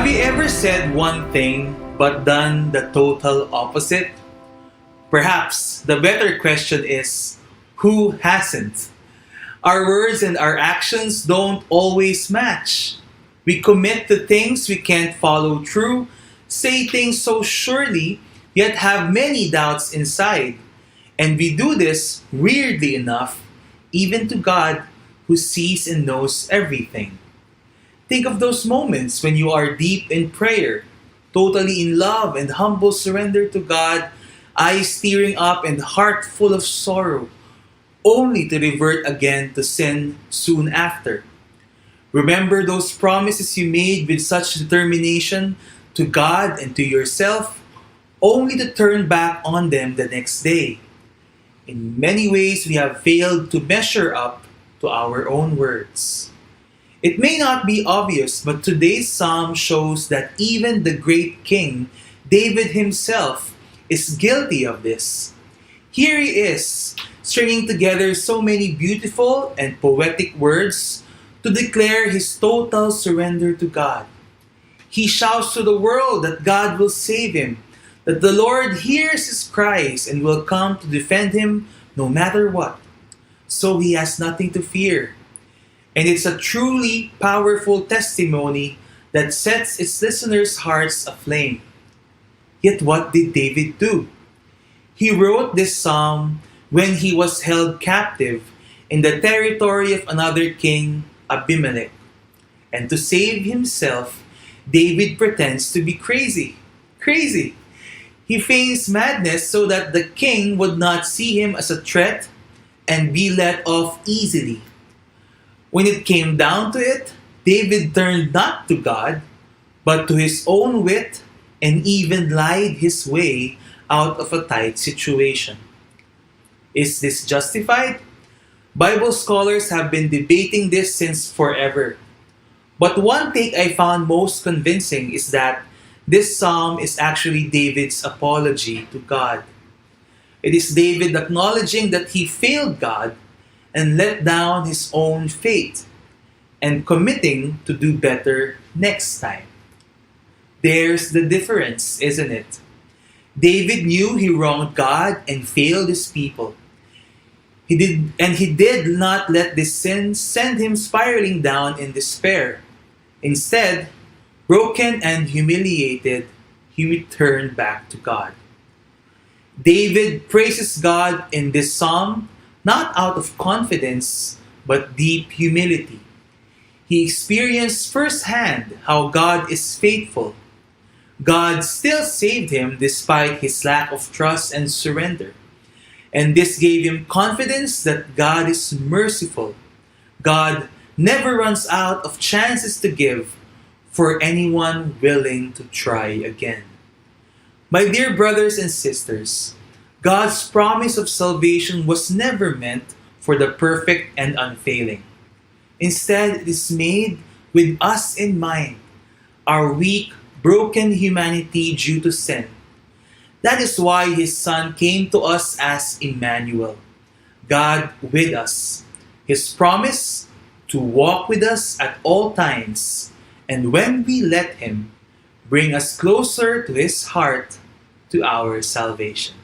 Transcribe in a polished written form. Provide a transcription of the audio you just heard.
Have you ever said one thing but done the total opposite? Perhaps the better question is, who hasn't? Our words and our actions don't always match. We commit to things we can't follow through, say things so surely, yet have many doubts inside. And we do this, weirdly enough, even to God who sees and knows everything. Think of those moments when you are deep in prayer, totally in love and humble surrender to God, eyes tearing up and heart full of sorrow, only to revert again to sin soon after. Remember those promises you made with such determination to God and to yourself, only to turn back on them the next day. In many ways, we have failed to measure up to our own words. It may not be obvious, but today's psalm shows that even the great king, David himself, is guilty of this. Here he is, stringing together so many beautiful and poetic words to declare his total surrender to God. He shouts to the world that God will save him, that the Lord hears his cries and will come to defend him no matter what. So he has nothing to fear. And it's a truly powerful testimony that sets its listeners' hearts aflame. Yet what did David do? He wrote this psalm when he was held captive in the territory of another king, Abimelech. And to save himself, David pretends to be crazy. Crazy! He feigns madness so that the king would not see him as a threat and be let off easily. When it came down to it, David turned not to God, but to his own wit and even lied his way out of a tight situation. Is this justified? Bible scholars have been debating this since forever. But one take I found most convincing is that this psalm is actually David's apology to God. It is David acknowledging that he failed God and let down his own faith, and committing to do better next time. There's the difference, isn't it? David knew he wronged God and failed his people. He did not let this sin send him spiraling down in despair. Instead, broken and humiliated, he returned back to God. David praises God in this psalm not out of confidence, but deep humility. He experienced firsthand how God is faithful. God still saved him despite his lack of trust and surrender. And this gave him confidence that God is merciful. God never runs out of chances to give for anyone willing to try again. My dear brothers and sisters, God's promise of salvation was never meant for the perfect and unfailing. Instead, it is made with us in mind, our weak, broken humanity due to sin. That is why His Son came to us as Emmanuel, God with us. His promise to walk with us at all times, and when we let Him, bring us closer to His heart, to our salvation.